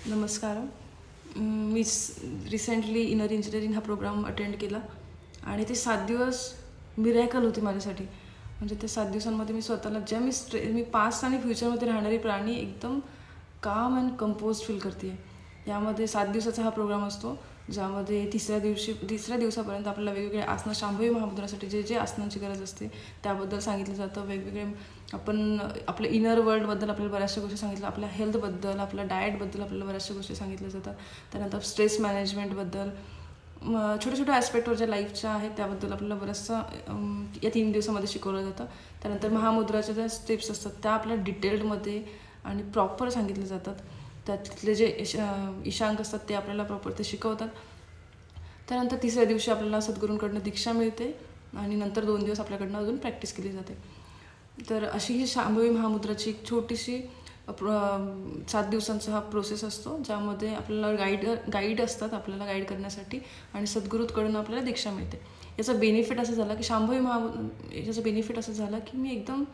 नमस्कार. मी recently inner engineering हा programme attend केला आणि ते 7 दिवस मिरॅकल होती माझ्यासाठी. म्हणजे ते 7 दिवसांमध्ये मी स्वतःला मी पास्ट आणि फ्युचरमध्ये राहणारी प्राणी एकदम काम अँड कंपोज फील करते आहे. यामध्ये 7 दिवसाचा हा प्रोग्राम असतो, ज्यामध्ये तिसऱ्या दिवसापर्यंत आपल्याला वेगवेगळे आसनं, शांभवी महामुद्रासाठी जे आसनांची गरज असते त्याबद्दल सांगितलं जातं. वेगवेगळे आपण आपल्या इनर वर्ल्डबद्दल आपल्याला बऱ्याचशा गोष्टी सांगितल्या, आपल्या हेल्थबद्दल, आपल्या डाएटबद्दल आपल्याला बऱ्याचशा गोष्टी सांगितल्या जातात. त्यानंतर स्ट्रेस मॅनेजमेंटबद्दल, छोट्या छोट्या ॲस्पेक्टवर ज्या लाईफच्या आहेत त्याबद्दल आपल्याला बरंचसं या 3 दिवसामध्ये शिकवलं जातं. त्यानंतर महामुद्राच्या ज्या स्टेप्स असतात त्या आपल्या डिटेल्डमध्ये आणि प्रॉपर सांगितले जातात. त्यातले जे ईशांक असतात ते आपल्याला प्रॉपर ते शिकवतात. त्यानंतर तिसऱ्या दिवशी आपल्याला सद्गुरूंकडनं दीक्षा मिळते आणि नंतर 2 दिवस आपल्याकडनं अजून प्रॅक्टिस केली जाते. तर अशी ही शांभवी महामुद्राची एक छोटीशी 7 दिवसांचा हा प्रोसेस असतो, ज्यामध्ये आपल्याला गाईड असतात आपल्याला गाईड करण्यासाठी आणि सद्गुरूकडून आपल्याला दीक्षा मिळते. याचा बेनिफिट असं झाला की याचा बेनिफिट असं झाला की मी एकदम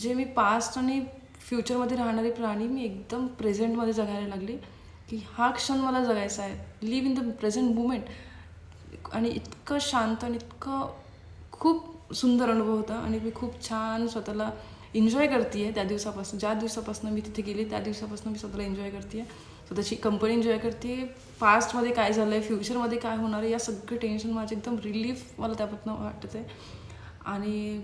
मी पास्ट आणि फ्युचरमध्ये राहणारे प्राणी मी एकदम प्रेझेंटमध्ये जगायला लागले की हा क्षण मला जगायचा आहे. Live in the present moment. आणि इतकं शांत आणि इतकं खूप सुंदर अनुभव होता आणि मी खूप छान स्वतःला एन्जॉय करते आहे. ज्या दिवसापासून मी तिथे गेले त्या दिवसापासून मी स्वतःला एन्जॉय करते आहे, स्वतःची कंपनी एन्जॉय करते आहे. पास्टमध्ये काय झालं आहे, फ्युचरमध्ये काय होणार आहे, या सगळे टेन्शन माझे एकदम रिलीफ मला त्यापासून वाटत आहे. आणि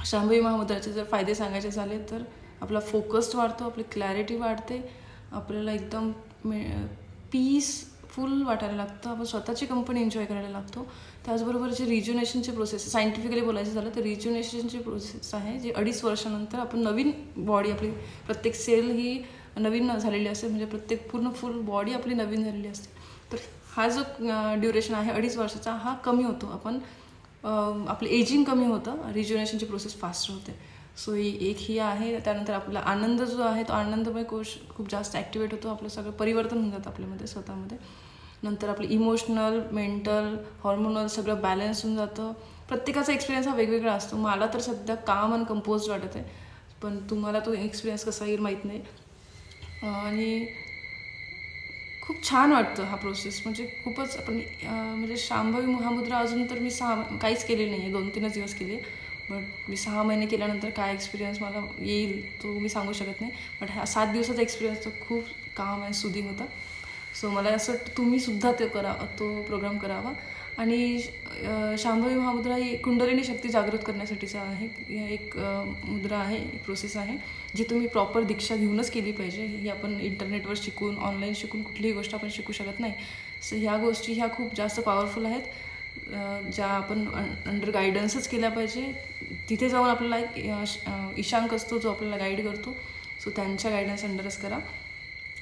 शांभवी महामुद्राचे जर फायदे सांगायचे झाले तर आपला फोकस वाढतो, आपली क्लॅरिटी वाढते, आपल्याला एकदम पीसफुल वाटायला लागतं, आपण स्वतःची कंपनी एन्जॉय करायला लागतो. त्याचबरोबर जे रिज्युनेशनची प्रोसेस, सायंटिफिकली बोलायचं झालं तर रिज्युनेशनची प्रोसेस आहे, जी 2.5 वर्षानंतर आपण नवीन बॉडी, आपली प्रत्येक सेल ही नवीन झालेली असते. म्हणजे पूर्ण फुल बॉडी आपली नवीन झालेली असते. तर हा जो ड्युरेशन आहे 2.5 वर्षाचा हा कमी होतो. आपलं एजिंग कमी होतं, रिज्युनेशनची प्रोसेस फास्ट होते. सो ही आहे. त्यानंतर आपला आनंद जो आहे तो आनंदमय कोश खूप जास्त ॲक्टिवेट होतो, आपलं सगळं परिवर्तन होऊन जातं आपल्यामध्ये स्वतःमध्ये. नंतर आपलं इमोशनल, मेंटल, हॉर्मोनल सगळं बॅलन्स होऊन जातं. प्रत्येकाचा एक्सपिरियन्स हा वेगवेगळा असतो. मला तर सध्या काम आणि कंपोज वाटत आहे, पण तुम्हाला तो एक्सपिरियन्स कसा येईल माहीत नाही. आणि खूप छान वाटतं हा प्रोसेस. म्हणजे खूपच म्हणजे शांभवी महामुद्रा अजून तर मी काहीच केलेली नाही आहे, 2-3च दिवस केले. बट मी 6 महिने केल्यानंतर काय एक्सपिरियन्स मला येईल तो मी सांगू शकत नाही. बट हा 7 दिवसाचा एक्सपिरियन्स तो खूप काम आणि सुदिंग होता. सो मला असं वाटतं तुम्हीसुद्धा तो प्रोग्राम करावा. आणि शांभवी महामुद्रा ही कुंडलिनी शक्ती जागृत करण्यासाठीचा आहे. एक मुद्रा आहे, एक प्रोसेस आहे, जी तुम्ही प्रॉपर दीक्षा घेऊनच केली पाहिजे. ही आपण इंटरनेटवर शिकून, ऑनलाईन शिकून कुठलीही गोष्ट आपण शिकू शकत नाही. सो ह्या गोष्टी ह्या खूप जास्त पॉवरफुल आहेत, ज्या आपण अंडर गायडन्सच केल्या पाहिजे. तिथे जाऊन आपल्याला एक ईशांक असतो जो आपल्याला गाईड करतो. सो त्यांच्या गायडन्स अंडरच करा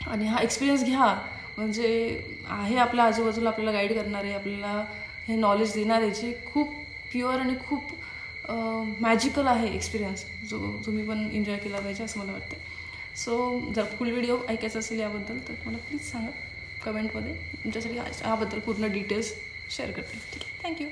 आणि हा एक्सपिरियन्स घ्या. म्हणजे आहे आपल्या आजूबाजूला आपल्याला गाईड करणारे, आपल्याला हे नॉलेज देणारे, जे खूप प्युअर आणि खूप मॅजिकल आहे एक्सपिरियन्स, जो तुम्ही पण एन्जॉय केला पाहिजे असं मला वाटतं. सो जर फुल व्हिडिओ ऐकायचा असेल याबद्दल तर मला प्लीज सांगा कमेंटमध्ये. तुमच्यासाठी याबद्दल पूर्ण डिटेल्स शेअर करते. ठीक आहे, थँक्यू.